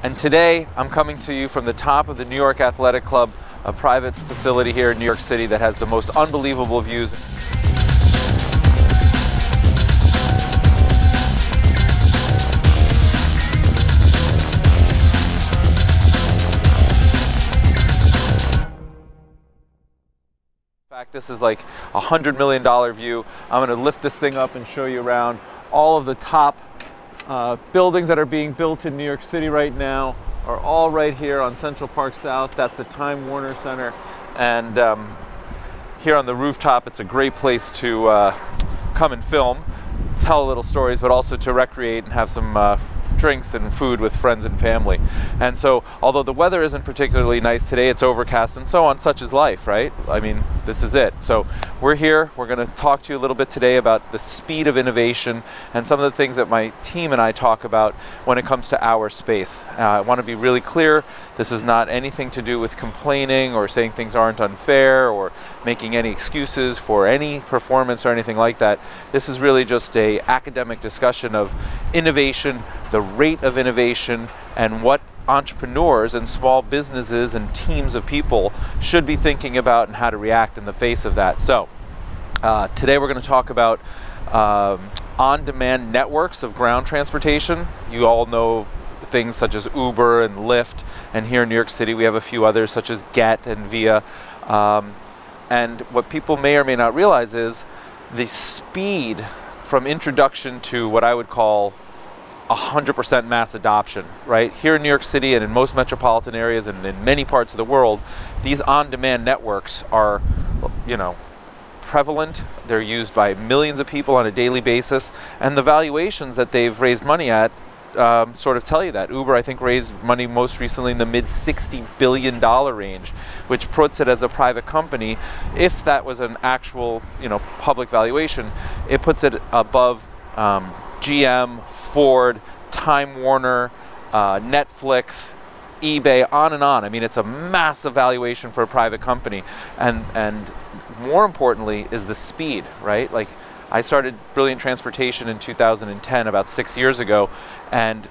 And today I'm coming to you from the top of the New York Athletic Club, a private facility here in New York City that has the most unbelievable views. In fact, this is like a $100 million view. I'm going to lift this thing up and show you around all of the top buildings that are being built in New York City right now are all right here on Central Park South. That's the Time Warner Center. And here on the rooftop, it's a great place to come and film, tell little stories, but also to recreate and have some drinks and food with friends and family. And so, although the weather isn't particularly nice today, it's overcast and so on, such is life, right? I mean, this is it. So we're here, we're going to talk to you a little bit today about the speed of innovation and some of the things that my team and I talk about when it comes to our space. I want to be really clear, this is not anything to do with complaining or saying things aren't unfair or making any excuses for any performance or anything like that. This is really just an academic discussion of innovation, the rate of innovation, and what entrepreneurs and small businesses and teams of people should be thinking about and how to react in the face of that. So today we're going to talk about on-demand networks of ground transportation. You all know things such as Uber and Lyft, and here in New York City we have a few others such as Get and Via. And what people may or may not realize is the speed from introduction to what I would call 100% mass adoption, right? Here in New York City and in most metropolitan areas and in many parts of the world, these on-demand networks are, prevalent. They're used by millions of people on a daily basis, and the valuations that they've raised money at sort of tell you that. Uber, I think, raised money most recently in the mid-$60 billion range, which puts it as a private company. If that was an actual, public valuation, it puts it above GM, Ford, Time Warner, Netflix, eBay, on and on. I mean, it's a massive valuation for a private company. And more importantly is the speed, right? Like, I started Brilliant Transportation in 2010, about 6 years ago, and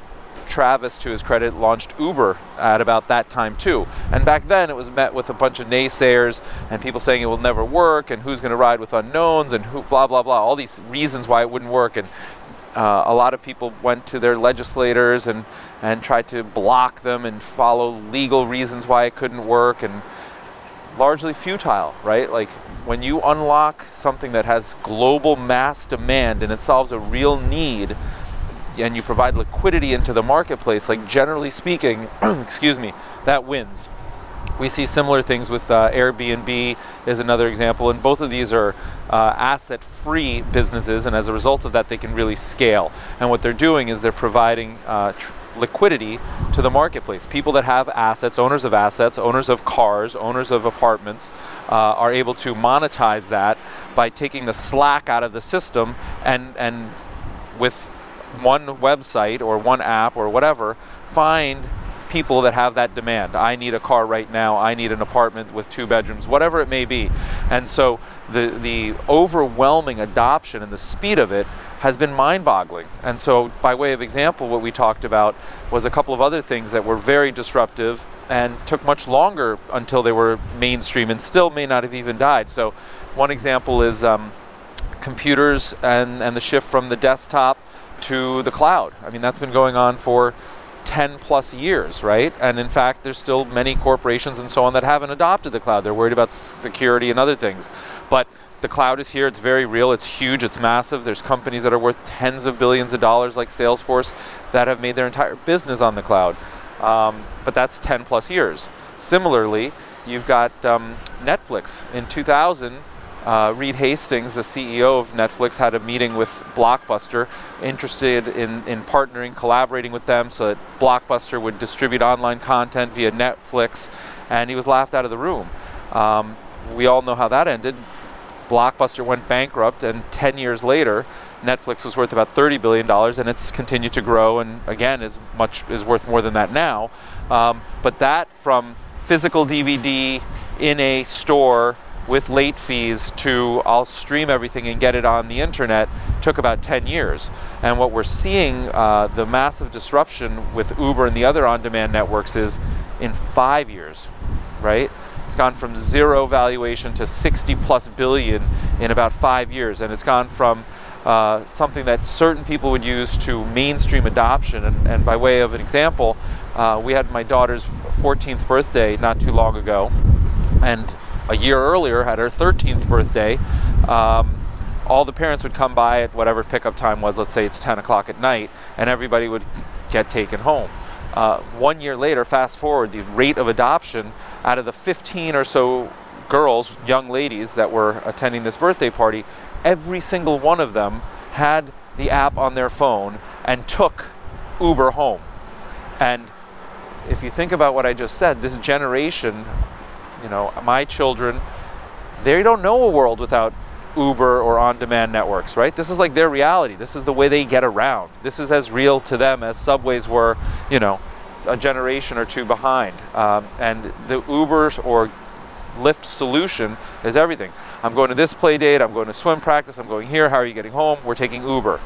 Travis, to his credit, launched Uber at about that time too. And back then it was met with a bunch of naysayers and people saying it will never work and who's going to ride with unknowns and who, blah, blah, blah, all these reasons why it wouldn't work. And a lot of people went to their legislators and tried to block them and follow legal reasons why it couldn't work, and largely futile, right? Like, when you unlock something that has global mass demand and it solves a real need and you provide liquidity into the marketplace, like, generally speaking, excuse me, that wins. We see similar things with Airbnb is another example, and both of these are asset-free businesses, and as a result of that they can really scale. And what they're doing is they're providing liquidity to the marketplace. People that have assets, owners of cars, owners of apartments, are able to monetize that by taking the slack out of the system and with one website or one app or whatever, find people that have that demand. I need a car right now, I need an apartment with 2 bedrooms, whatever it may be. And so the overwhelming adoption and the speed of it has been mind-boggling. And so, by way of example, what we talked about was a couple of other things that were very disruptive and took much longer until they were mainstream and still may not have even died. So one example is computers and the shift from the desktop to the cloud. I mean, that's been going on for 10 plus years, right? And in fact, there's still many corporations and so on that haven't adopted the cloud. They're worried about security and other things. But the cloud is here, it's very real, it's huge, it's massive. There's companies that are worth tens of billions of dollars like Salesforce that have made their entire business on the cloud. But that's 10 plus years. Similarly, you've got Netflix. In 2000, Reed Hastings, the CEO of Netflix, had a meeting with Blockbuster, interested in partnering, collaborating with them so that Blockbuster would distribute online content via Netflix, and he was laughed out of the room. We all know how that ended. Blockbuster went bankrupt, and 10 years later, Netflix was worth about $30 billion, and it's continued to grow, and again is worth more than that now. But that, from physical DVD in a store with late fees to I'll stream everything and get it on the internet took about 10 years. And what we're seeing, the massive disruption with Uber and the other on-demand networks is in 5 years, right? It's gone from zero valuation to 60 plus billion in about 5 years. And it's gone from something that certain people would use to mainstream adoption. And by way of an example, we had my daughter's 14th birthday not too long ago. And a year earlier, at her 13th birthday, all the parents would come by at whatever pickup time was, let's say it's 10 o'clock at night, and everybody would get taken home. 1 year later, fast forward, the rate of adoption out of the 15 or so girls, young ladies that were attending this birthday party, every single one of them had the app on their phone and took Uber home. And if you think about what I just said, this generation, you know, my children, they don't know a world without Uber or on-demand networks, right? This is like their reality. This is the way they get around. This is as real to them as subways were, you know, a generation or two behind. And the Uber or Lyft solution is everything. I'm going to this play date, I'm going to swim practice, I'm going here, how are you getting home? We're taking Uber.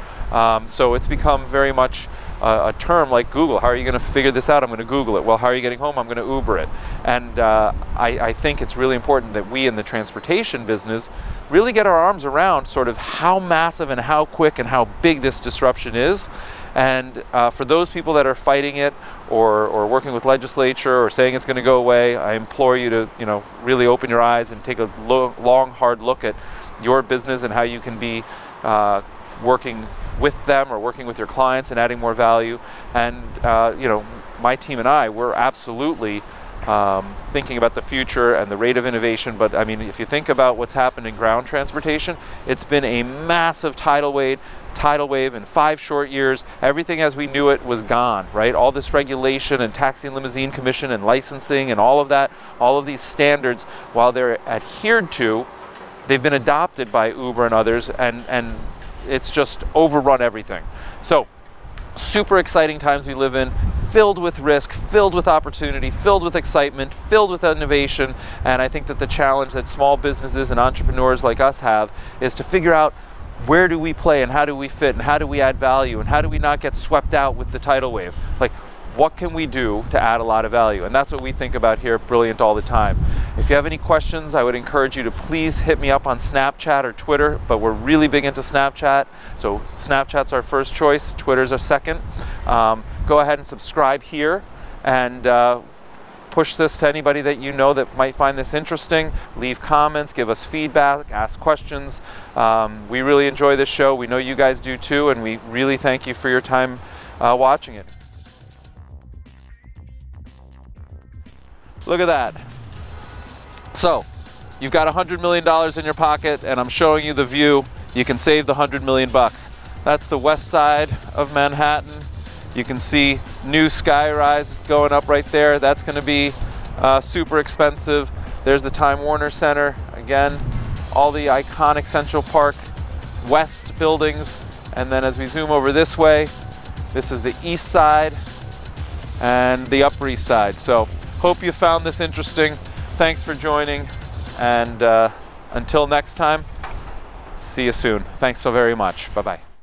So it's become very much a term like Google. How are you going to figure this out? I'm going to Google it. Well, how are you getting home? I'm going to Uber it. And I think it's really important that we in the transportation business really get our arms around sort of how massive and how quick and how big this disruption is. And for those people that are fighting it or working with legislature or saying it's going to go away, I implore you to, you know, really open your eyes and take a long, hard look at your business and how you can be working with them or working with your clients and adding more value. And you know, my team and I, we're absolutely thinking about the future and the rate of innovation. But I mean, if you think about what's happened in ground transportation, it's been a massive tidal wave in 5 short years. Everything as we knew it was gone, right? All this regulation and taxi and limousine commission and licensing and all of that, all of these standards, while they're adhered to, they've been adopted by Uber and others, and it's just overrun everything. So super exciting times we live in, filled with risk, filled with opportunity, filled with excitement, filled with innovation. And I think that the challenge that small businesses and entrepreneurs like us have is to figure out where do we play and how do we fit and how do we add value and how do we not get swept out with the tidal wave? Like, what can we do to add a lot of value? And that's what we think about here at Brilliant all the time. If you have any questions, I would encourage you to please hit me up on Snapchat or Twitter, but we're really big into Snapchat. So Snapchat's our first choice, Twitter's our second. Go ahead and subscribe here and push this to anybody that you know that might find this interesting. Leave comments, give us feedback, ask questions. We really enjoy this show. We know you guys do too, and we really thank you for your time watching it. Look at that. So, you've got $100 million in your pocket, and I'm showing you the view. You can save the $100 million bucks. That's the west side of Manhattan. You can see new skyrise going up right there. That's going to be super expensive. There's the Time Warner Center. Again, all the iconic Central Park West buildings. And then as we zoom over this way, this is the east side and the Upper East Side. So, hope you found this interesting. Thanks for joining, and until next time, see you soon. Thanks so very much. Bye-bye.